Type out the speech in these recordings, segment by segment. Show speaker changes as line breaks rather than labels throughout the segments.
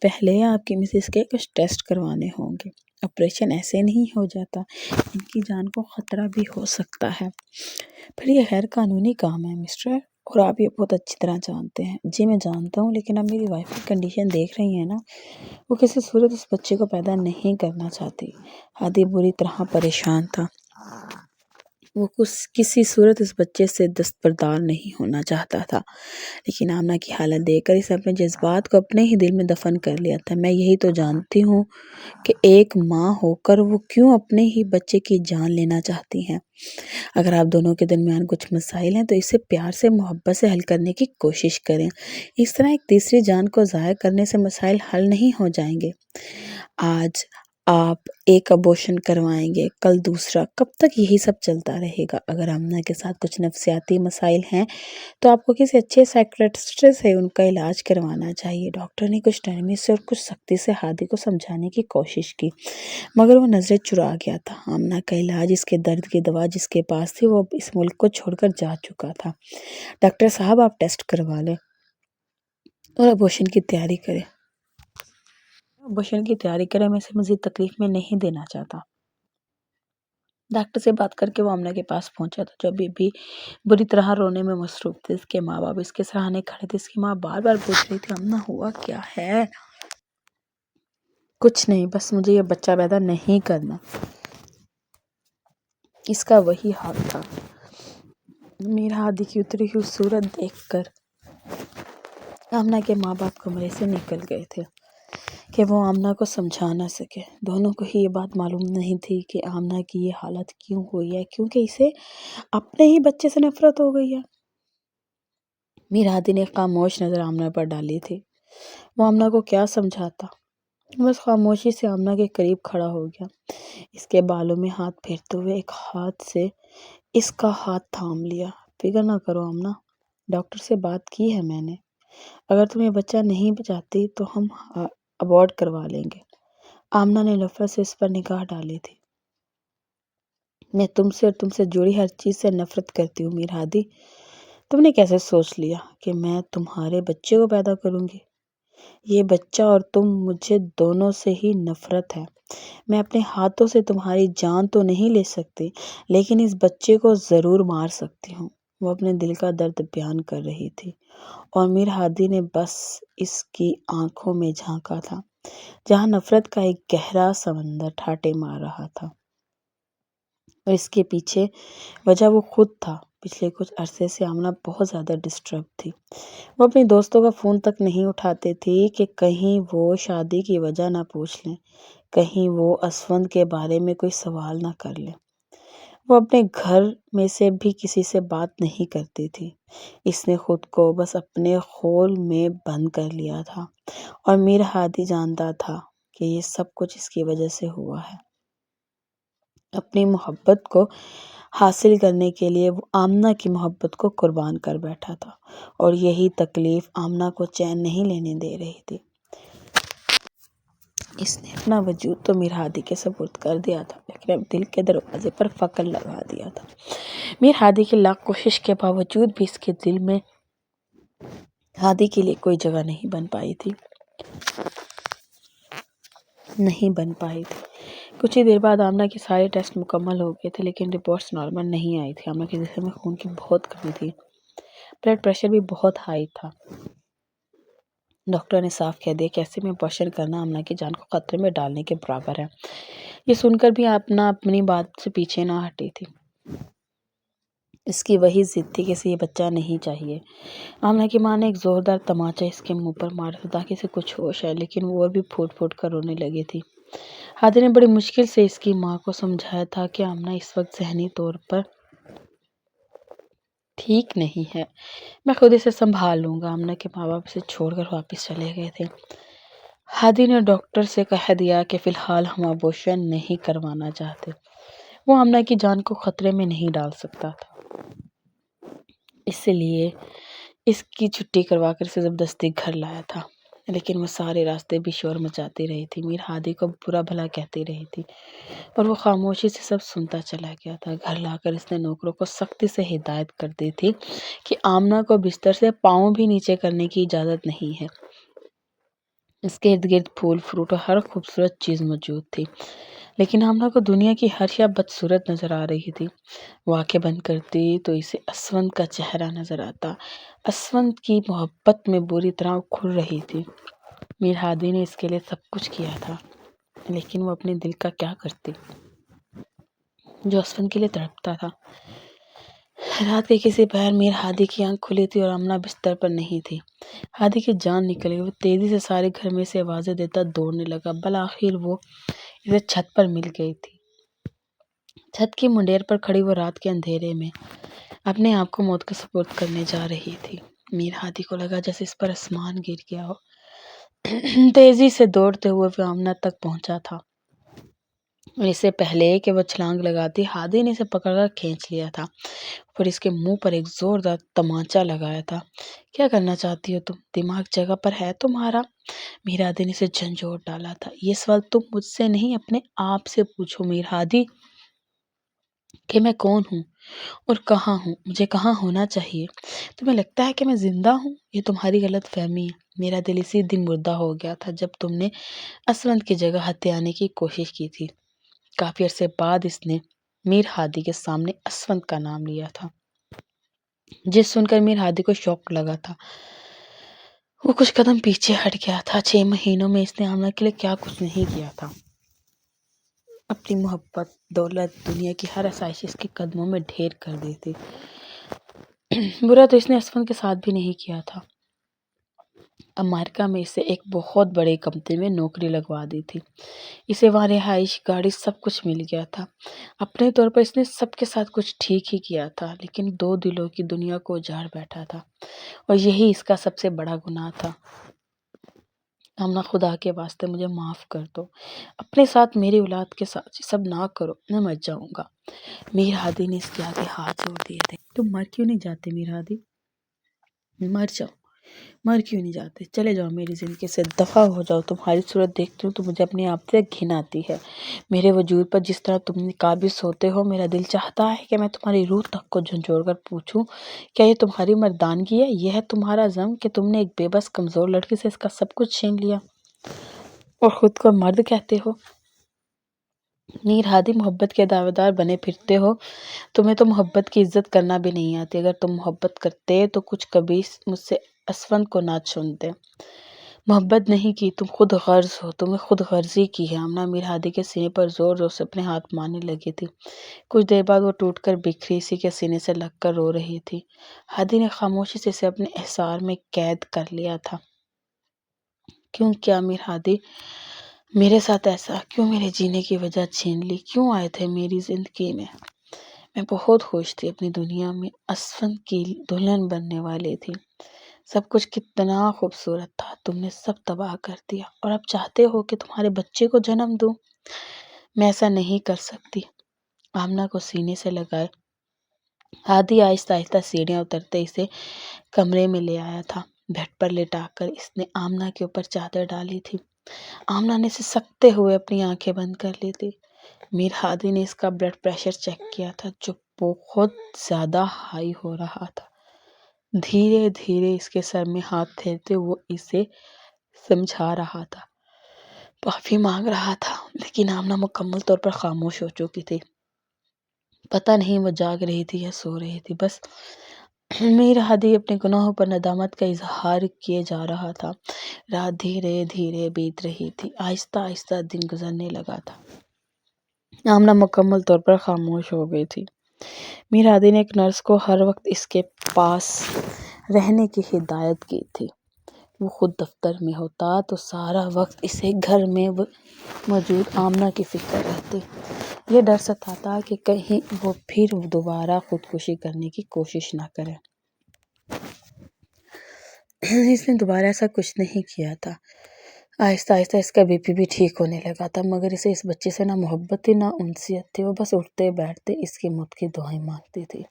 پہلے آپ کی مسز کے کچھ ٹیسٹ کروانے ہوں گے، آپریشن ایسے نہیں ہو جاتا، ان کی جان کو خطرہ بھی ہو سکتا ہے۔ پھر یہ غیر قانونی کام ہے مسٹر، اور آپ یہ بہت اچھی طرح جانتے ہیں۔ جی میں جانتا ہوں، لیکن اب میری وائف کی کنڈیشن دیکھ رہی ہیں نا، وہ کسی صورت اس بچے کو پیدا نہیں کرنا چاہتی۔ ہادی بری طرح پریشان تھا، وہ کسی صورت اس بچے سے دستبردار نہیں ہونا چاہتا تھا، لیکن آمنہ کی حالت دیکھ کر اسے اپنے جذبات کو اپنے ہی دل میں دفن کر لیا تھا۔ میں یہی تو جانتی ہوں کہ ایک ماں ہو کر وہ کیوں اپنے ہی بچے کی جان لینا چاہتی ہیں۔ اگر آپ دونوں کے درمیان کچھ مسائل ہیں تو اسے پیار سے، محبت سے حل کرنے کی کوشش کریں۔ اس طرح ایک تیسری جان کو ضائع کرنے سے مسائل حل نہیں ہو جائیں گے۔ آج آپ ایک ابورشن کروائیں گے، کل دوسرا، کب تک یہی سب چلتا رہے گا؟ اگر آمنہ کے ساتھ کچھ نفسیاتی مسائل ہیں تو آپ کو کسی اچھے سائیکٹرسٹ سے ان کا علاج کروانا چاہیے۔ ڈاکٹر نے کچھ نرمی سے اور کچھ سختی سے ہادی کو سمجھانے کی کوشش کی، مگر وہ نظریں چرا گیا تھا۔ آمنہ کا علاج، اس کے درد کی دوا جس کے پاس تھی، وہ اب اس ملک کو چھوڑ کر جا چکا تھا۔ ڈاکٹر صاحب آپ ٹیسٹ کروا لیں اور ابورشن کی تیاری کریں۔ میں اسے مزید تکلیف میں نہیں دینا چاہتا۔ ڈاکٹر سے بات کر کے وہ آمنہ کے پاس پہنچا تھا، جو ابھی بھی بری طرح رونے میں مصروف تھے۔ اس کے ماں باپ اس کے سراہنے کھڑے تھے۔ اس کی ماں بار بار پوچھ رہی تھی، آمنہ ہوا کیا ہے؟ کچھ نہیں، بس مجھے یہ بچہ پیدا نہیں کرنا۔ اس کا وہی حال تھا۔ میر ہادی کی اتری ہوئی صورت دیکھ کر آمنہ کے ماں باپ کمرے سے نکل گئے تھے کہ وہ آمنہ کو سمجھا نہ سکے۔ دونوں کو ہی یہ بات معلوم نہیں تھی کہ آمنہ کی یہ حالت کیوں ہوئی ہے، کیونکہ اسے اپنے ہی بچے سے نفرت ہو گئی ہے۔ میر ہادی نے خاموش نظر آمنہ پر ڈالی تھی۔ وہ آمنہ کو کیا سمجھاتا، بس خاموشی سے آمنہ کے قریب کھڑا ہو گیا۔ اس کے بالوں میں ہاتھ پھیرتے ہوئے ایک ہاتھ سے اس کا ہاتھ تھام لیا۔ فکر نہ کرو آمنہ، ڈاکٹر سے بات کی ہے میں نے، اگر تم یہ بچہ نہیں چاہتی تو ہم ابورٹ کروا لیں گے۔ آمنہ نے نفرت سے اس پر نگاہ ڈالی تھی۔ میں تم سے اور تم سے جڑی ہر چیز سے نفرت کرتی ہوں میر ہادی۔ تم نے کیسے سوچ لیا کہ میں تمہارے بچے کو پیدا کروں گی؟ یہ بچہ اور تم، مجھے دونوں سے ہی نفرت ہے۔ میں اپنے ہاتھوں سے تمہاری جان تو نہیں لے سکتی، لیکن اس بچے کو ضرور مار سکتی ہوں۔ وہ اپنے دل کا درد بیان کر رہی تھی، اور میر ہادی نے بس اس کی آنکھوں میں جھانکا تھا، جہاں نفرت کا ایک گہرا سمندر ٹھاٹے مار رہا تھا، اور اس کے پیچھے وجہ وہ خود تھا۔ پچھلے کچھ عرصے سے آمنہ بہت زیادہ ڈسٹرب تھی۔ وہ اپنی دوستوں کا فون تک نہیں اٹھاتی تھی کہ کہیں وہ شادی کی وجہ نہ پوچھ لیں، کہیں وہ اسفند کے بارے میں کوئی سوال نہ کر لیں۔ وہ اپنے گھر میں سے بھی کسی سے بات نہیں کرتی تھی۔ اس نے خود کو بس اپنے خول میں بند کر لیا تھا، اور میر ہادی جانتا تھا کہ یہ سب کچھ اس کی وجہ سے ہوا ہے۔ اپنی محبت کو حاصل کرنے کے لیے وہ آمنہ کی محبت کو قربان کر بیٹھا تھا، اور یہی تکلیف آمنہ کو چین نہیں لینے دے رہی تھی۔ اس نے اپنا وجود تو میر ہادی کے سپرد کر دیا تھا، لیکن اب دل کے دروازے پر فقر لگا دیا تھا۔ میر ہادی کی لاکھ کوشش کے باوجود بھی اس کے دل میں ہادی کے لیے کوئی جگہ نہیں بن پائی تھی۔ کچھ ہی دیر بعد آمنہ کے سارے ٹیسٹ مکمل ہو گئے تھے، لیکن رپورٹس نارمل نہیں آئی تھی۔ آمنہ کے جسم میں خون کی بہت کمی تھی، بلڈ پریشر بھی بہت ہائی تھا۔ ڈاکٹر نے صاف کہہ دیا کہ ایسے میں ابورشن کرنا آمنہ کی جان کو خطرے میں ڈالنے کے برابر ہے۔ یہ سن کر بھی آمنہ اپنی بات سے پیچھے نہ ہٹی تھی۔ اس کی وہی ضد تھی کہ اسے یہ بچہ نہیں چاہیے۔ آمنہ کی ماں نے ایک زوردار تماچا اس کے منہ پر مارا تھا تاکہ اسے کچھ ہوش آئے، لیکن وہ اور بھی پھوٹ پھوٹ کر رونے لگی تھی۔ ہادی نے بڑی مشکل سے اس کی ماں کو سمجھایا تھا کہ آمنہ اس وقت ذہنی طور پر ٹھیک نہیں ہے، میں خود اسے سنبھال لوں گا۔ آمنہ کے ماں باپ اسے چھوڑ کر واپس چلے گئے تھے۔ ہادی نے ڈاکٹر سے کہہ دیا کہ فی الحال ہم ابورشن نہیں کروانا چاہتے۔ وہ آمنہ کی جان کو خطرے میں نہیں ڈال سکتا تھا، اس لیے اس کی چھٹی کروا کر اسے زبردستی گھر لایا تھا، لیکن وہ سارے راستے بھی شور مچاتی رہی تھی، میر ہادی کو برا بھلا کہتی رہی تھی، اور وہ خاموشی سے سب سنتا چلا گیا تھا۔ گھر لا کر اس نے نوکروں کو سختی سے ہدایت کر دی تھی کہ آمنہ کو بستر سے پاؤں بھی نیچے کرنے کی اجازت نہیں ہے۔ اس کے ارد گرد پھول فروٹ اور ہر خوبصورت چیز موجود تھی، لیکن آمنہ کو دنیا کی ہر شے بدصورت نظر آ رہی تھی۔ وہ آنکھیں بند کرتی تو اسے اسونت کا چہرہ نظر آتا، اسونت کی محبت میں بری طرح کھل رہی تھی۔ میر ہادی نے اس کے لیے سب کچھ کیا تھا، لیکن وہ اپنے دل کا کیا کرتی جو اسونت کے لیے تڑپتا تھا۔ رات کے کسی پہر میر ہادی کی آنکھ کھلی تھی اور آمنہ بستر پر نہیں تھی۔ ہادی کی جان نکل گئی، وہ تیزی سے سارے گھر میں سے آوازیں دیتا دوڑنے لگا، بالآخر وہ اسے چھت پر مل گئی تھی۔ چھت کی منڈیر پر کھڑی وہ رات کے اندھیرے میں اپنے آپ کو موت کے سپرد کرنے جا رہی تھی۔ میر ہادی کو لگا جیسے اس پر آسمان گر گیا ہو۔ تیزی سے دوڑتے ہوئے وہ آمنہ تک پہنچا تھا، اور اس سے پہلے کہ وہ چھلانگ لگاتی، ہادی نے اسے پکڑ کر کھینچ لیا تھا، پھر اس کے منہ پر ایک زوردار تمانچہ لگایا تھا۔ کیا کرنا چاہتی ہو تم؟ دماغ جگہ پر ہے تمہارا؟ میر ہادی نے اسے جھنجھوڑ ڈالا تھا۔ یہ سوال تم مجھ سے نہیں اپنے آپ سے پوچھو میر ہادی، کہ میں کون ہوں اور کہاں ہوں، مجھے کہاں ہونا چاہیے۔ تمہیں لگتا ہے کہ میں زندہ ہوں؟ یہ تمہاری غلط فہمی ہے۔ میرا دل اسی دن مردہ ہو گیا تھا جب تم نے اسونت کی جگہ ہتھیانے کی کوشش کی تھی۔ کافی عرصے بعد اس نے میر ہادی کے سامنے اسونت کا نام لیا تھا، جس سن کر میر ہادی کو شوق لگا تھا۔ وہ کچھ قدم پیچھے ہٹ گیا تھا۔ 6 مہینوں میں اس نے آمنہ کے لیے کیا کچھ نہیں کیا تھا۔ اپنی محبت، دولت، دنیا کی ہر آسائش اس کے قدموں میں ڈھیر کر دی تھی۔ برا تو اس نے اسونت کے ساتھ بھی نہیں کیا تھا۔ امریکہ میں اسے ایک بہت بڑے کمپنی میں نوکری لگوا دی تھی۔ اسے وہاں رہائش، گاڑی، سب کچھ مل گیا تھا۔ اپنے طور پر اس نے سب کے ساتھ کچھ ٹھیک ہی کیا تھا، لیکن 2 دلوں کی دنیا کو اجاڑ بیٹھا تھا، اور یہی اس کا سب سے بڑا گناہ تھا۔ آمنہ، خدا کے واسطے مجھے معاف کر دو، اپنے ساتھ میری اولاد کے ساتھ یہ سب نہ کرو، میں مر جاؤں گا۔ میر ہادی نے اس کے آگے ہاتھ جوڑ دیے تھے۔ تم مر کیوں نہیں جاتے میر ہادی؟ مر جاؤ، مر کیوں نہیں جاتے؟ چلے جاؤ میری زندگی سے، دفع ہو جاؤ۔ تمہاری صورت دیکھتی ہوں تو مجھے اپنے آپ سے گھن آتی ہے۔ میرے وجود پر جس طرح تم قابض ہوتے ہو، میرا دل چاہتا ہے کہ میں تمہاری روح تک کو جھنجھوڑ کر پوچھوں، کیا یہ تمہاری مردانگی ہے؟ یہ ہے تمہارا عزم کہ تم نے ایک بے بس کمزور لڑکی سے اس کا سب کچھ چھین لیا اور خود کو مرد کہتے ہو؟ میر ہادی، محبت کے دعوے دار بنے پھرتے ہو، تمہیں تو محبت کی عزت کرنا بھی نہیں آتی۔ اگر تم محبت کرتے تو کچھ کبھی مجھ سے اسونت کو نہ چنتے۔ محبت نہیں کی، تم خود غرض ہو، تم نے خود غرضی کی ہے۔ آمنہ میر ہادی کے سینے پر زور زور سے اپنے ہاتھ مارنے لگی تھی۔ کچھ دیر بعد وہ ٹوٹ کر بکھری، اسی کے سینے سے لگ کر رو رہی تھی۔ ہادی نے خاموشی سے اسے اپنے احسار میں قید کر لیا تھا۔ کیوں کیا میر ہادی؟ میرے ساتھ ایسا کیوں؟ میرے جینے کی وجہ چھین لی؟ کیوں آئے تھے میری زندگی میں؟ میں بہت خوش تھی اپنی دنیا میں، اسونت کی دلہن بننے والی تھی۔ سب کچھ کتنا خوبصورت تھا، تم نے سب تباہ کر دیا، اور اب چاہتے ہو کہ تمہارے بچے کو جنم دوں؟ میں ایسا نہیں کر سکتی۔ آمنہ کو سینے سے لگائے ہادی آہستہ آہستہ سیڑھیاں اترتے اسے کمرے میں لے آیا تھا۔ بیڈ پر لٹا کر اس نے آمنہ کے اوپر چادر ڈالی تھی۔ آمنہ نے اسے سکتے ہوئے اپنی آنکھیں بند کر لی تھی۔ میر ہادی نے اس کا بلڈ پریشر چیک کیا تھا، جو بہت زیادہ ہائی ہو رہا تھا۔ دھیرے دھیرے اس کے سر میں ہاتھ پھیرتے وہ اسے سمجھا رہا تھا، معافی مانگ رہا تھا، لیکن آمنہ مکمل طور پر خاموش ہو چکی تھی۔ پتہ نہیں وہ جاگ رہی تھی یا سو رہی تھی۔ بس میر ہادی اپنے گناہوں پر ندامت کا اظہار کیے جا رہا تھا۔ رات دھیرے دھیرے بیت رہی تھی، آہستہ آہستہ دن گزرنے لگا تھا۔ آمنہ مکمل طور پر خاموش ہو گئی تھی۔ میر ہادی نے ایک نرس کو ہر وقت اس کے پاس رہنے کی ہدایت کی تھی۔ وہ خود دفتر میں ہوتا تو سارا وقت اسے گھر میں موجود آمنہ کی فکر رہتی۔ یہ ڈر ستاتا کہ کہیں وہ پھر دوبارہ خودکشی کرنے کی کوشش نہ کرے۔ اس نے دوبارہ ایسا کچھ نہیں کیا تھا۔ آہستہ آہستہ اس کا بی پی بھی ٹھیک ہونے لگا تھا، مگر اسے اس بچے سے نہ محبت تھی نہ انسیت تھی۔ وہ بس اٹھتے بیٹھتے اس کی موت کی دعائیں مانگتی تھی۔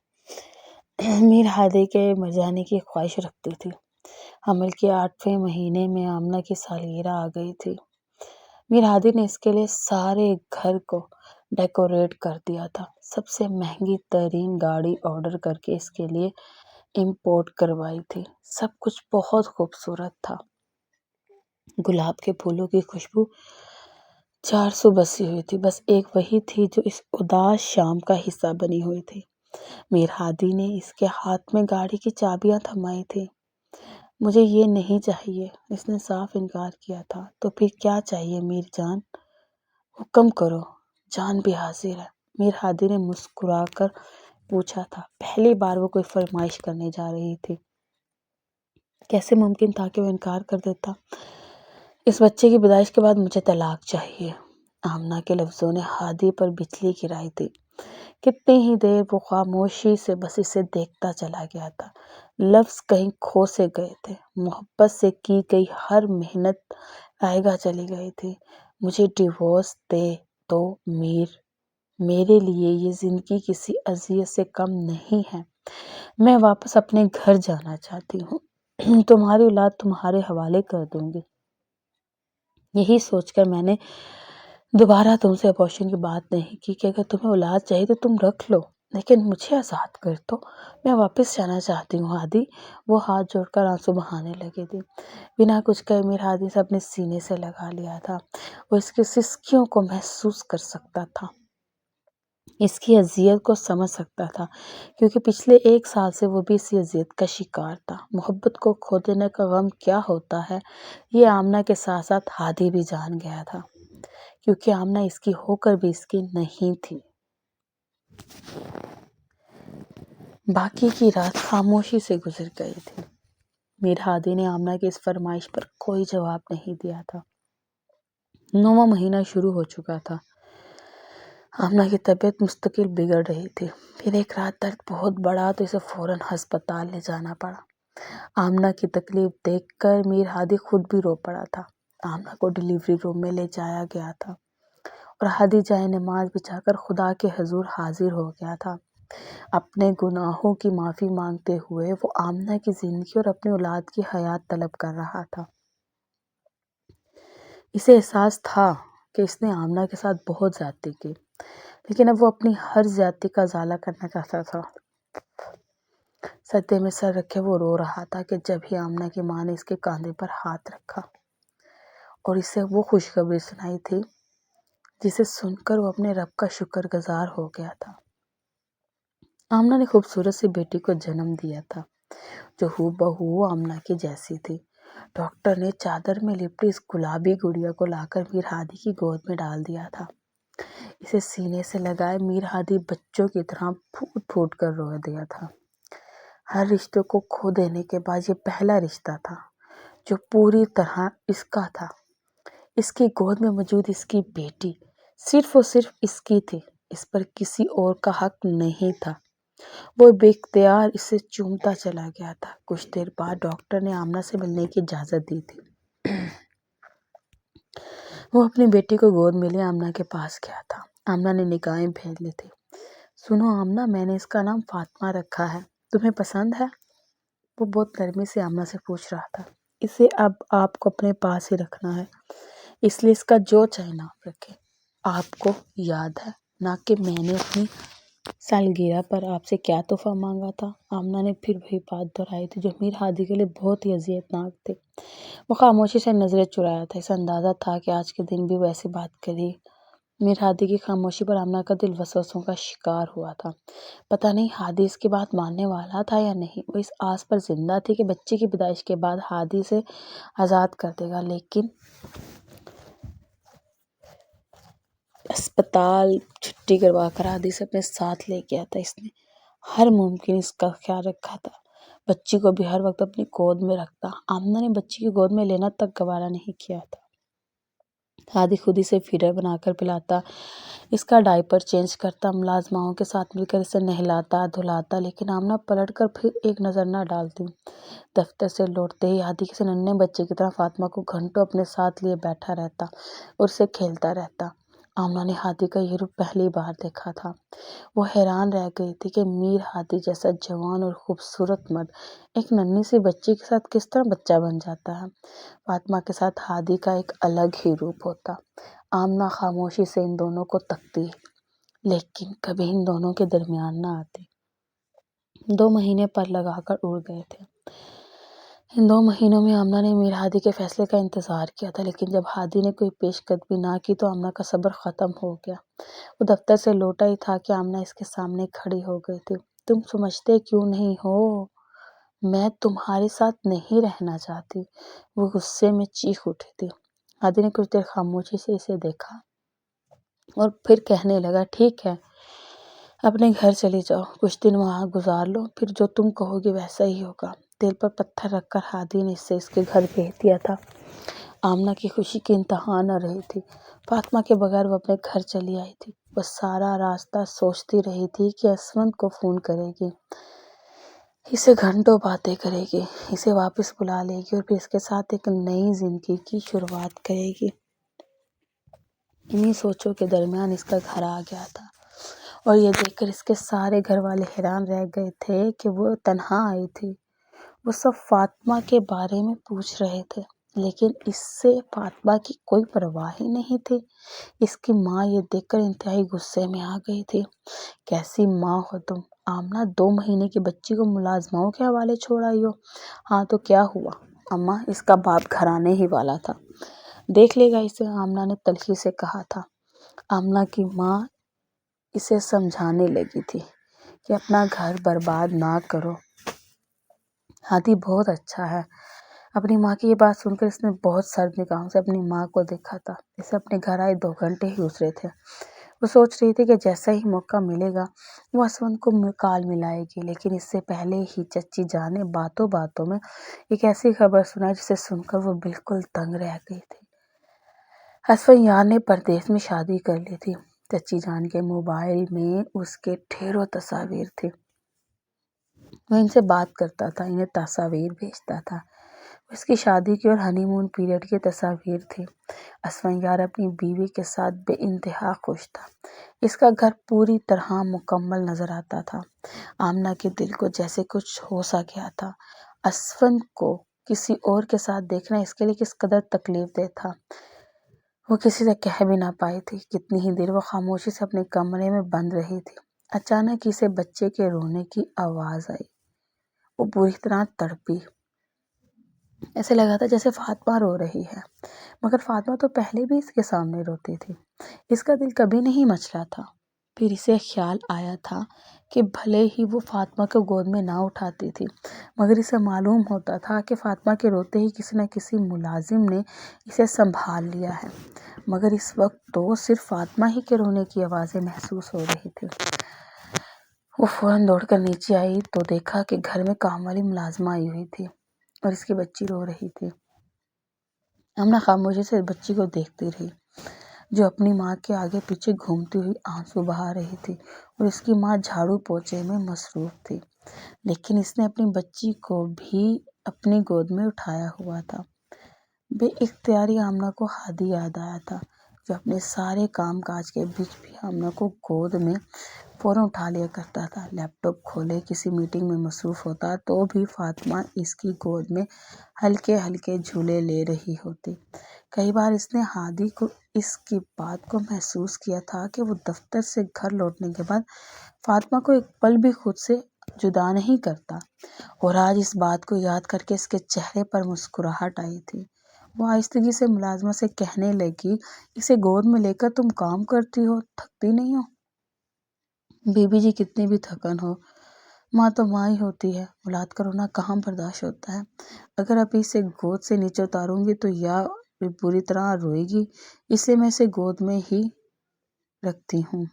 میر ہادی کے مر جانے کی خواہش رکھتی تھی۔ حمل کے 8ویں مہینے میں آمنہ کی سالگرہ آ گئی تھی۔ میر ہادی نے اس کے لیے سارے گھر کو ڈیکوریٹ کر دیا تھا، سب سے مہنگی ترین گاڑی آرڈر کر کے اس کے لیے امپورٹ کروائی تھی۔ سب کچھ بہت خوبصورت تھا۔ گلاب کے پھولوں کی خوشبو 400 بسی ہوئی تھی، بس ایک وہی تھی جو اس اداس شام کا حصہ بنی ہوئی تھی۔ میر ہادی نے اس کے ہاتھ میں گاڑی کی چابیاں تھمائی تھی۔ مجھے یہ نہیں چاہیے، اس نے صاف انکار کیا تھا۔ تو پھر کیا چاہیے میر جان؟ حکم کرو، جان بھی حاضر ہے، میر ہادی نے مسکرا کر پوچھا تھا۔ پہلی بار وہ کوئی فرمائش کرنے جا رہی تھی۔ کیسے ممکن تھا کہ وہ انکار کر دیتا؟ اس بچے کی پیدائش کے بعد مجھے طلاق چاہیے۔ آمنہ کے لفظوں نے ہادی پر بجلی گرائی تھی۔ کتنی ہی دیر وہ خاموشی سے بس اسے دیکھتا چلا گیا تھا۔ لفظ کہیں کھو سے گئے تھے، محبت سے کی گئی ہر محنت رائگاں چلی گئی تھی۔ مجھے ڈیورس دے تو میر، میرے لیے یہ زندگی کسی اذیت سے کم نہیں ہے۔ میں واپس اپنے گھر جانا چاہتی ہوں، تمہاری اولاد تمہارے حوالے کر دوں گی۔ یہی سوچ کر میں نے دوبارہ تم سے ابورشن کی بات نہیں کی کہ اگر تمہیں اولاد چاہیے تو تم رکھ لو، لیکن مجھے آزاد کر دو، میں واپس جانا چاہتی ہوں ہادی۔ وہ ہاتھ جوڑ کر آنسو بہانے لگی تھی۔ بنا کچھ کہے میر ہادی سے اپنے سینے سے لگا لیا تھا۔ وہ اس کی سسکیوں کو محسوس کر سکتا تھا، اس کی اذیت کو سمجھ سکتا تھا، کیونکہ پچھلے 1 سال سے وہ بھی اسی اذیت کا شکار تھا۔ محبت کو کھو دینے کا غم کیا ہوتا ہے، یہ آمنہ کے ساتھ ساتھ ہادی بھی جان گیا تھا، کیونکہ آمنہ اس کی ہو کر بھی اس کی نہیں تھی۔ باقی کی رات خاموشی سے گزر گئی تھی۔ میر ہادی نے آمنہ کی اس فرمائش پر کوئی جواب نہیں دیا تھا۔ 9واں مہینہ شروع ہو چکا تھا۔ آمنہ کی طبیعت مستقل بگڑ رہی تھی۔ پھر ایک رات درد بہت بڑھا تو اسے فوراً ہسپتال لے جانا پڑا۔ آمنہ کی تکلیف دیکھ کر میر ہادی خود بھی رو پڑا تھا۔ آمنہ کو ڈیلیوری روم میں لے جایا گیا تھا اور ہادی جائے نماز بچھا کر خدا کے حضور حاضر ہو گیا تھا۔ اپنے گناہوں کی معافی مانگتے ہوئے وہ آمنہ کی زندگی اور اپنی اولاد کی حیات طلب کر رہا تھا۔ اسے احساس تھا کہ اس نے آمنہ کے ساتھ بہت زیادتی کی، لیکن اب وہ اپنی ہر زیادتی کا ازالہ کرنا چاہتا تھا۔ سجدے میں سر رکھے وہ رو رہا تھا کہ جب ہی آمنہ کی ماں نے اس کے کاندھے پر ہاتھ رکھا اور اسے وہ خوشخبری سنائی تھی جسے سن کر وہ اپنے رب کا شکر گزار ہو گیا تھا۔ آمنہ نے خوبصورت سی بیٹی کو جنم دیا تھا جو ہو بہو آمنہ کی جیسی تھی۔ ڈاکٹر نے چادر میں لپٹی اس گلابی گڑیا کو لا کر میر ہادی کی گود میں ڈال دیا تھا۔ اسے سینے سے لگائے میر ہادی بچوں کی طرح پھوٹ پھوٹ کر رو دیا تھا۔ ہر رشتے کو کھو دینے کے بعد یہ پہلا رشتہ تھا جو پوری طرح اس کا تھا۔ اس کی گود میں موجود اس کی بیٹی صرف اور صرف اس کی تھی، اس پر کسی اور کا حق نہیں تھا۔ وہ بے اختیار اسے چومتا چلا گیا تھا۔ کچھ دیر بعد ڈاکٹر نے آمنہ سے ملنے کی اجازت دی تھی۔ وہ اپنی بیٹی کو گود میں لیے آمنہ کے پاس گیا تھا۔ آمنہ نے نگاہیں پھیر لی تھی۔ سنو آمنہ، میں نے اس کا نام فاطمہ رکھا ہے، تمہیں پسند ہے؟ وہ بہت نرمی سے آمنہ سے پوچھ رہا تھا۔ اسے اب آپ کو اپنے پاس ہی رکھنا ہے، اس لیے اس کا جو چاہے نام رکھے۔ آپ کو یاد ہے نہ کہ میں نے اپنی سالگرہ پر آپ سے کیا تحفہ مانگا تھا؟ آمنہ نے پھر وہی بات دہرائی تھی جو میر ہادی کے لیے بہت ہی اذیت ناک تھی۔ وہ خاموشی سے نظریں چرایا تھا، اسے اندازہ تھا کہ آج کے دن بھی وہ ایسی بات کرے۔ میر ہادی کی خاموشی پر آمنہ کا دل وسوسوں کا شکار ہوا تھا۔ پتہ نہیں ہادی اس کی بات ماننے والا تھا یا نہیں۔ وہ اس آس پر زندہ تھی کہ بچے کی پیدائش کے بعد ہادی سے آزاد کر دے گا، لیکن اسپتال چھٹی کروا کر ہادی سے اپنے ساتھ لے گیا تھا۔ اس نے ہر ممکن اس کا خیال رکھا تھا، بچی کو بھی ہر وقت اپنی گود میں رکھتا۔ آمنہ نے بچی کی گود میں لینا تک گوارا نہیں کیا تھا۔ ہادی خود اسے فیڈر بنا کر پلاتا، اس کا ڈائپر چینج کرتا، ملازماؤں کے ساتھ مل کر اسے نہلاتا دھلاتا، لیکن آمنہ پلٹ کر پھر ایک نظر نہ ڈالتی۔ دفتر سے لوٹتے ہی ہادی کسی ننھے بچے کی طرح فاطمہ کو گھنٹوں اپنے ساتھ لیے بیٹھا رہتا اور اسے کھیلتا رہتا۔ آمنہ نے ہادی کا یہ روپ پہلی بار دیکھا تھا۔ وہ حیران رہ گئی تھی کہ میر ہادی جیسا جوان اور خوبصورت مرد ایک ننھی سی بچی کے ساتھ کس طرح بچہ بن جاتا ہے۔ فاطمہ کے ساتھ ہادی کا ایک الگ ہی روپ ہوتا۔ آمنہ خاموشی سے ان دونوں کو تکتی، لیکن کبھی ان دونوں کے درمیان نہ آتی۔ 2 مہینے پر لگا کر اڑ گئے تھے۔ ان 2 مہینوں میں آمنہ نے میر ہادی کے فیصلے کا انتظار کیا تھا، لیکن جب ہادی نے کوئی پیش قدمی نہ کی تو آمنہ کا صبر ختم ہو گیا۔ وہ دفتر سے لوٹا ہی تھا کہ آمنہ اس کے سامنے کھڑی ہو گئی تھی۔ تم سمجھتے کیوں نہیں ہو؟ میں تمہارے ساتھ نہیں رہنا چاہتی۔ وہ غصے میں چیخ اٹھی تھی۔ ہادی نے کچھ دیر خاموشی سے اسے دیکھا اور پھر کہنے لگا، ٹھیک ہے، اپنے گھر چلی جاؤ، کچھ دن وہاں گزار لو، پھر جو تم کہو گی ویسا ہی ہوگا۔ دل پر پتھر رکھ کر ہادی نے اسے اس کے گھر بھیج دیا تھا۔ آمنہ کی خوشی کی انتہا نہ رہی تھی۔ فاطمہ کے بغیر وہ اپنے گھر چلی آئی تھی۔ وہ سارا راستہ سوچتی رہی تھی کہ اسفند کو فون کرے گی، اسے گھنٹوں باتیں کرے گی، اسے واپس بلا لے گی اور پھر اس کے ساتھ ایک نئی زندگی کی شروعات کرے گی۔ انہی سوچوں کے درمیان اس کا گھر آ گیا تھا اور یہ دیکھ کر اس کے سارے گھر والے حیران رہ گئے تھے کہ وہ تنہا آئی تھی۔ وہ سب فاطمہ کے بارے میں پوچھ رہے تھے، لیکن اس سے فاطمہ کی کوئی پرواہ ہی نہیں تھی۔ اس کی ماں یہ دیکھ کر انتہائی غصے میں آ گئی تھی۔ کیسی ماں ہو تم؟ آمنہ 2 مہینے کی بچی کو ملازماؤں کے حوالے چھوڑ آئی ہو۔ ہاں تو کیا ہوا؟ اماں، اس کا باپ گھر آنے ہی والا تھا، دیکھ لے گا اسے، آمنہ نے تلخی سے کہا تھا۔ آمنہ کی ماں اسے سمجھانے لگی تھی کہ اپنا گھر برباد نہ کرو، ہادی بہت اچھا ہے۔ اپنی ماں کی یہ بات سن کر اس نے بہت سرد نگاہوں سے اپنی ماں کو دیکھا تھا۔ اسے اپنے گھر آئے 2 گھنٹے ہی گزرے تھے۔ وہ سوچ رہی تھی کہ جیسا ہی موقع ملے گا وہ اسفند کو کال ملائے گی، لیکن اس سے پہلے ہی چچی جان نے باتوں باتوں میں ایک ایسی خبر سنائی جسے سن کر وہ بالکل دنگ رہ گئی تھی۔ اسفند یار نے پردیس میں شادی کر لی تھی۔ چچی جان کے موبائل میں اس کے ڈھیروں تصاویر تھی۔ وہ ان سے بات کرتا تھا، انہیں تصاویر بھیجتا تھا۔ اس کی شادی کی اور ہنی مون پیریڈ کی تصاویر تھی۔ اسفند یار اپنی بیوی کے ساتھ بے انتہا خوش تھا۔ اس کا گھر پوری طرح مکمل نظر آتا تھا۔ آمنہ کے دل کو جیسے کچھ ہو سا گیا تھا۔ اسفند کو کسی اور کے ساتھ دیکھنا اس کے لیے کس قدر تکلیف دہ تھا، وہ کسی سے کہہ بھی نہ پائی تھی۔ کتنی ہی دیر وہ خاموشی سے اپنے کمرے میں بند رہی تھی۔ اچانک اسے بچے کے رونے کی آواز آئی۔ وہ بری طرح تڑپی۔ ایسے لگا تھا جیسے فاطمہ رو رہی ہے، مگر فاطمہ تو پہلے بھی اس کے سامنے روتی تھی۔ اس کا دل کبھی نہیں مچلا تھا۔ پھر اسے خیال آیا تھا کہ بھلے ہی وہ فاطمہ کو گود میں نہ اٹھاتی تھی، مگر اسے معلوم ہوتا تھا کہ فاطمہ کے روتے ہی کسی نہ کسی ملازم نے اسے سنبھال لیا ہے۔ مگر اس وقت تو صرف فاطمہ ہی کے رونے کی آوازیں محسوس ہو رہی تھی۔ وہ فوراً دوڑ کر نیچے آئی تو دیکھا کہ گھر میں کام والی ملازمہ آئی ہوئی تھی اور اس کی بچی رو رہی تھی۔ آمنہ خاموشی سے بچی کو دیکھتی رہی، جو اپنی ماں کے آگے پیچھے گھومتی ہوئی آنسو بہا رہی تھی، اور اس کی ماں جھاڑو پوچھے میں مصروف تھی، لیکن اس نے اپنی بچی کو بھی اپنی گود میں اٹھایا ہوا تھا۔ بے اختیاری آمنہ کو ہادی یاد آیا تھا، جو اپنے سارے کام کاج کے بیچ بھی آمنہ کو گود میں فوراً اٹھا لیا کرتا تھا۔ لیپ ٹاپ کھولے کسی میٹنگ میں مصروف ہوتا تو بھی فاطمہ اس کی گود میں ہلکے ہلکے جھولے لے رہی ہوتی۔ کئی بار اس نے ہادی کو اس کی بات کو محسوس کیا تھا کہ وہ دفتر سے گھر لوٹنے کے بعد فاطمہ کو ایک پل بھی خود سے جدا نہیں کرتا، اور آج اس بات کو یاد کر کے اس کے چہرے پر مسکراہٹ آئی تھی۔ وہ آہستگی سے ملازمہ سے کہنے لگی، اسے گود میں لے کر تم کام کرتی ہو، تھکتی نہیں ہو؟ بی بی جی کتنی بھی تھکن ہو، ماں تو ماں ہی ہوتی ہے، اولاد کا رونا کہاں برداشت ہوتا ہے۔ اگر ابھی اسے گود سے نیچے اتاروں گی تو یا بری طرح روئے گی، اس لیے میں اسے گود میں ہی رکھتی ہوں۔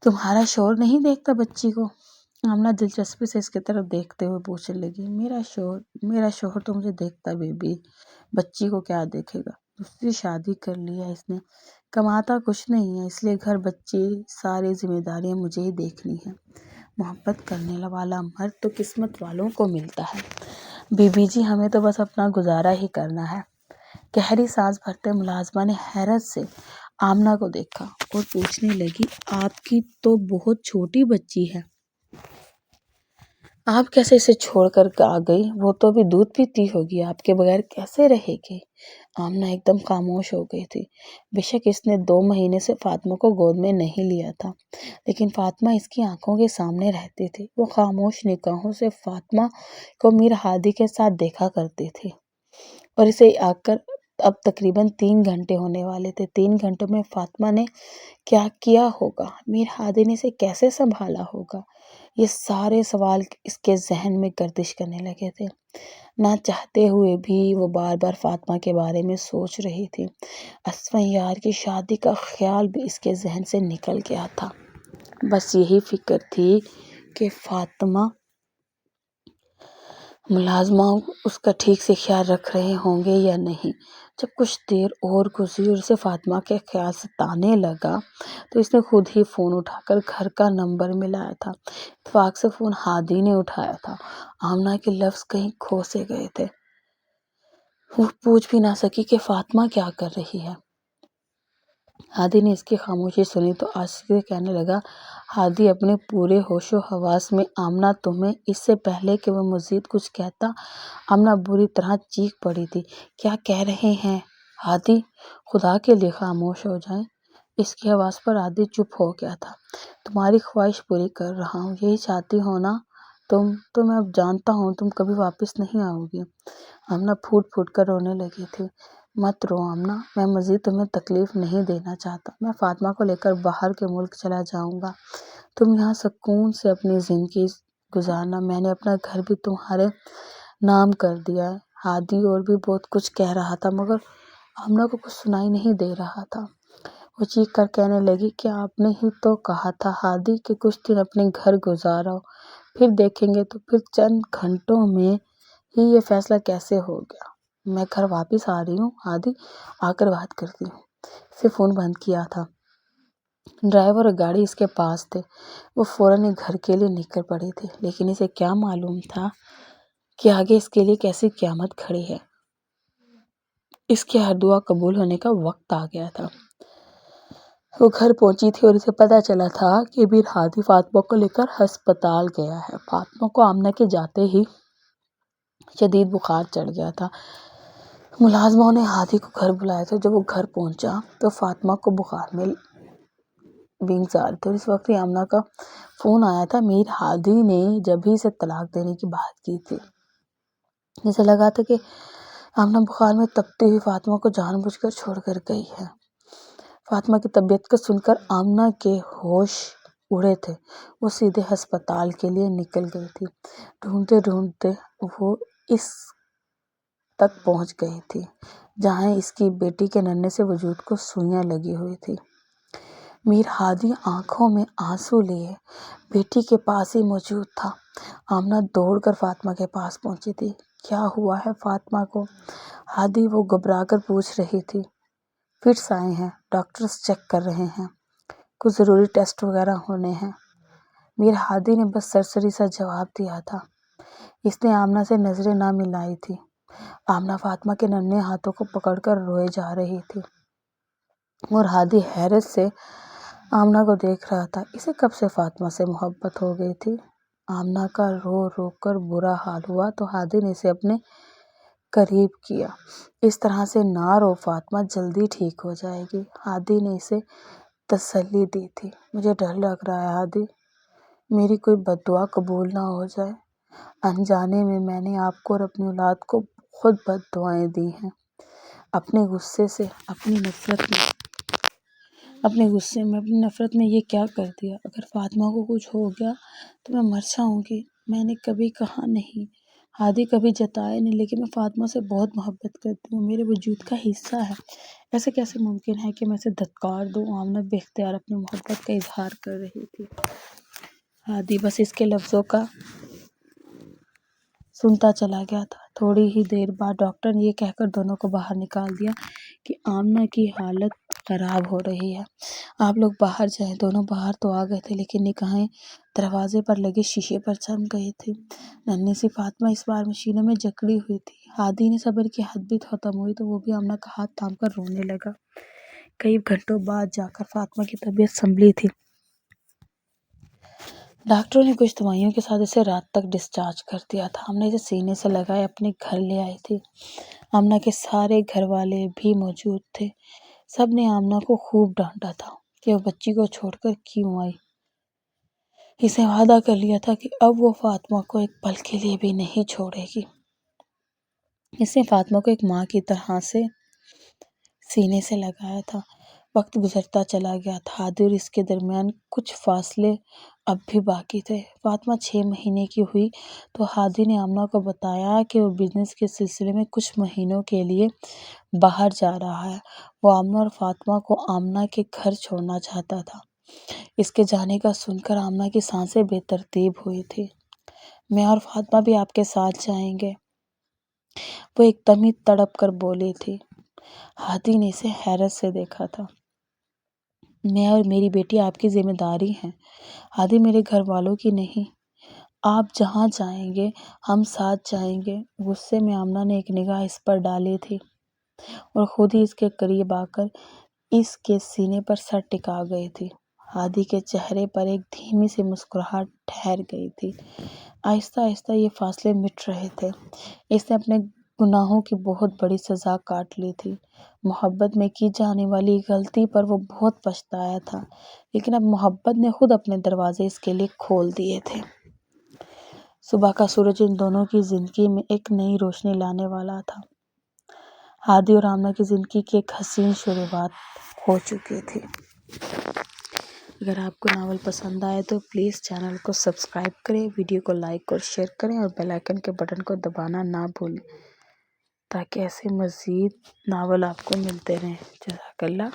تمہارا شوہر نہیں دیکھتا بچی کو؟ آمنہ دلچسپی سے اس کی طرف دیکھتے ہوئے پوچھنے لگی۔ میرا شوہر تو مجھے دیکھتا بی بی، بچی کو کیا دیکھے گا، دوسری شادی کر لی ہے اس نے، کماتا کچھ نہیں ہے، اس لیے گھر بچے ساری ذمہ داریاں مجھے ہی دیکھنی ہیں۔ محبت کرنے والا مرد تو قسمت والوں کو ملتا ہے، بی بی جی ہمیں تو بس اپنا گزارا ہی کرنا ہے۔ گہری سانس بھرتے ملازمہ نے حیرت سے آمنہ کو دیکھا اور پوچھنے لگی، آپ کی تو بہت چھوٹی بچی ہے، آپ کیسے اسے چھوڑ کر آ گئی؟ وہ تو ابھی دودھ پیتی ہوگی، آپ کے بغیر کیسے رہے گی؟ آمنہ ایک دم خاموش ہو گئی تھی۔ بے شک اس نے 2 مہینے سے فاطمہ کو گود میں نہیں لیا تھا، لیکن فاطمہ اس کی آنکھوں کے سامنے رہتی تھی۔ وہ خاموش نگاہوں سے فاطمہ کو میر ہادی کے ساتھ دیکھا کرتی تھی، اور اسے آ کر اب تقریباً 3 گھنٹے ہونے والے تھے۔ 3 گھنٹوں میں فاطمہ نے کیا کیا ہوگا؟ میر ہادی نے اسے کیسے سنبھالا ہوگا؟ یہ سارے سوال اس کے ذہن میں گردش کرنے لگے تھے۔ نہ چاہتے ہوئے بھی وہ بار بار فاطمہ کے بارے میں سوچ رہی تھی۔ اسفیار کی شادی کا خیال بھی اس کے ذہن سے نکل گیا تھا۔ بس یہی فکر تھی کہ فاطمہ ملازمہ اس کا ٹھیک سے خیال رکھ رہے ہوں گے یا نہیں۔ جب کچھ دیر اور گزری اور اسے فاطمہ کے خیال ستانے لگا تو اس نے خود ہی فون اٹھا کر گھر کا نمبر ملایا تھا۔ اتفاق سے فون ہادی نے اٹھایا تھا۔ آمنہ کے لفظ کہیں کھو سے گئے تھے۔ وہ پوچھ بھی نہ سکی کہ فاطمہ کیا کر رہی ہے۔ ہادی نے اس کی خاموشی سنی تو آشفتے سے کہنے لگا، ہادی اپنے پورے ہوش و حواس میں، آمنہ تمہیں اس سے پہلے کہ وہ مزید کچھ کہتا، آمنہ بری طرح چیخ پڑی تھی، کیا کہہ رہے ہیں ہادی؟ خدا کے لیے خاموش ہو جائیں۔ اس کی آواز پر ہادی چپ ہو گیا تھا۔ تمہاری خواہش پوری کر رہا ہوں، یہی چاہتی ہو نا تم؟ تو میں اب جانتا ہوں تم کبھی واپس نہیں آؤ گی۔ آمنہ پھوٹ پھوٹ کر رونے لگی تھی۔ مت رو آمنہ، میں مزید تمہیں تکلیف نہیں دینا چاہتا۔ میں فاطمہ کو لے کر باہر کے ملک چلا جاؤں گا، تم یہاں سکون سے اپنی زندگی گزارنا۔ میں نے اپنا گھر بھی تمہارے نام کر دیا ہے۔ ہادی اور بھی بہت کچھ کہہ رہا تھا مگر آمنہ کو کچھ سنائی نہیں دے رہا تھا۔ وہ چیخ کر کہنے لگی کہ آپ نے ہی تو کہا تھا ہادی کہ کچھ دن اپنے گھر گزار آؤ، پھر دیکھیں گے۔ تو پھر چند گھنٹوں میں ہی یہ فیصلہ کیسے ہو گیا؟ میں گھر واپس آ رہی ہوں ہادی، آ کر بات کرتی ہوں۔ اسے فون بند کیا تھا۔ ڈرائیور اور گاڑی اس کے پاس تھے۔ وہ فوراً گھر کے لیے نکل پڑی تھی، لیکن اسے کیا معلوم تھا کہ آگے اس کے لیے کیسی قیامت کھڑی ہے۔ اس کی ہر دعا قبول ہونے کا وقت آ گیا تھا۔ وہ گھر پہنچی تھی اور اسے پتہ چلا تھا کہ میر ہادی فاطمہ کو لے کر ہسپتال گیا ہے۔ فاطمہ کو آمنہ کے جاتے ہی شدید بخار چڑھ گیا تھا۔ ملازموں نے ہادی کو گھر بلایا تھا۔ جب وہ گھر پہنچا تو فاطمہ کو بخار میں بینچار تھے، اور اس وقت ہی آمنہ کا فون آیا تھا۔ میر ہادی نے جب ہی اسے طلاق دینے کی بات کی تھی۔ جسے لگا تھا کہ آمنہ بخار میں تپتی ہوئی فاطمہ کو جان بوجھ کر چھوڑ کر گئی ہے۔ فاطمہ کی طبیعت کو سن کر آمنہ کے ہوش اڑے تھے۔ وہ سیدھے ہسپتال کے لیے نکل گئی تھی۔ ڈھونڈتے ڈھونڈتے وہ اس تک پہنچ گئی تھی جہاں اس کی بیٹی کے ننھے سے وجود کو سوئیاں لگی ہوئی تھی۔ میر ہادی آنکھوں میں آنسو لیے بیٹی کے پاس ہی موجود تھا۔ آمنہ دوڑ کر فاطمہ کے پاس پہنچی تھی۔ کیا ہوا ہے فاطمہ کو؟ ہادی، وہ گھبرا کر پوچھ رہی تھی۔ فٹس آئے ہیں، ڈاکٹرز چیک کر رہے ہیں، کچھ ضروری ٹیسٹ وغیرہ ہونے ہیں۔ میر ہادی نے بس سرسری سا جواب دیا تھا۔ اس نے آمنہ سے نظریں نہ ملائی تھی۔ آمنہ فاطمہ کے ننھے ہاتھوں کو پکڑ کر روئے جا رہی تھی، اور ہادی حیرت سے آمنہ کو دیکھ رہا تھا۔ اسے کب سے فاطمہ سے محبت ہو گئی تھی؟ آمنہ کا رو رو کر برا حال ہوا تو ہادی نے اسے اپنے قریب کیا۔ اس طرح سے نہ رو فاطمہ، جلدی ٹھیک ہو جائے گی۔ ہادی نے اسے تسلی دی تھی۔ مجھے ڈر لگ رہا ہے ہادی، میری کوئی بد دعا قبول نہ ہو جائے۔ انجانے میں میں نے آپ کو اور اپنی اولاد کو بہت بد دعائیں دی ہیں۔ اپنے غصے میں اپنی نفرت میں یہ کیا کر دیا؟ اگر فاطمہ کو کچھ ہو گیا تو میں مر جاؤں گی۔ میں نے کبھی کہا نہیں ہادی، کبھی جتایا نہیں، لیکن میں فاطمہ سے بہت محبت کرتی ہوں، میرے وجود کا حصہ ہے۔ ایسے کیسے ممکن ہے کہ میں اسے دھتکار دوں؟ آمنہ بے اختیار اپنی محبت کا اظہار کر رہی تھی۔ ہادی بس اس کے لفظوں کا سنتا چلا گیا تھا۔ تھوڑی ہی دیر بعد ڈاکٹر نے یہ کہہ کر دونوں کو باہر نکال دیا کہ آمنہ کی حالت خراب ہو رہی ہے، آپ لوگ باہر جائیں۔ دونوں باہر تو آ گئے تھے، لیکن نگاہیں دروازے پر لگے شیشے پر جم گئی تھی۔ ننھی سی فاطمہ اس بار مشینوں میں جکڑی ہوئی تھی۔ ہادی نے صبر کی حد بھی ختم ہوئی تو وہ بھی آمنہ کا ہاتھ تھام کر رونے لگا۔ کئی گھنٹوں بعد جا کر فاطمہ کی طبیعت سنبھلی تھی۔ ڈاکٹروں نے کچھ دوائیوں کے ساتھ اسے رات تک ڈسچارج کر دیا تھا۔ آمنہ اسے سینے سے لگائے اپنے گھر لے آئی تھی۔ آمنہ کے سارے گھر والے بھی موجود تھے۔ سب نے آمنہ کو خوب ڈانٹا تھا کہ وہ بچی کو چھوڑ کر کیوں آئی۔ اسے وعدہ کر لیا تھا کہ اب وہ فاطمہ کو ایک پل کے لیے بھی نہیں چھوڑے گی۔ اس نے فاطمہ کو ایک ماں کی طرح سے سینے سے لگایا تھا۔ وقت گزرتا چلا گیا تھا۔ ہادی اور اس کے درمیان کچھ فاصلے اب بھی باقی تھے۔ فاطمہ 6 مہینے کی ہوئی تو ہادی نے آمنہ کو بتایا کہ وہ بزنس کے سلسلے میں کچھ مہینوں کے لیے باہر جا رہا ہے۔ وہ آمنہ اور فاطمہ کو آمنہ کے گھر چھوڑنا چاہتا تھا۔ اس کے جانے کا سن کر آمنہ کی سانسیں بے ترتیب ہوئی تھی۔ میں اور فاطمہ بھی آپ کے ساتھ جائیں گے، وہ ایک دم ہی تڑپ کر بولی تھی۔ ہادی نے اسے حیرت سے دیکھا تھا۔ میں اور میری بیٹی آپ کی ذمہ داری ہیں، ہادی میرے گھر والوں کی نہیں۔ آپ جہاں جائیں گے ہم ساتھ جائیں گے۔ غصے میں آمنہ نے ایک نگاہ اس پر ڈالی تھی اور خود ہی اس کے قریب آ کر اس کے سینے پر سر ٹکا گئی تھی۔ ہادی کے چہرے پر ایک دھیمی سی مسکراہٹ ٹھہر گئی تھی۔ آہستہ آہستہ یہ فاصلے مٹ رہے تھے۔ اس نے اپنے گناہوں کی بہت بڑی سزا کاٹ لی تھی۔ محبت میں کی جانے والی غلطی پر وہ بہت پچھتایا تھا، لیکن اب محبت نے خود اپنے دروازے اس کے لیے کھول دیے تھے۔ صبح کا سورج ان دونوں کی زندگی میں ایک نئی روشنی لانے والا تھا۔ ہادی اور آمنہ کی زندگی کی ایک حسین شروعات ہو چکی تھی۔ اگر آپ کو ناول پسند آئے تو پلیز چینل کو سبسکرائب کریں، ویڈیو کو لائک اور شیئر کریں اور بیل آئیکن کے بٹن کو دبانا نہ بھولیں تاکہ ایسے مزید ناول آپ کو ملتے رہیں۔ جزاک اللہ۔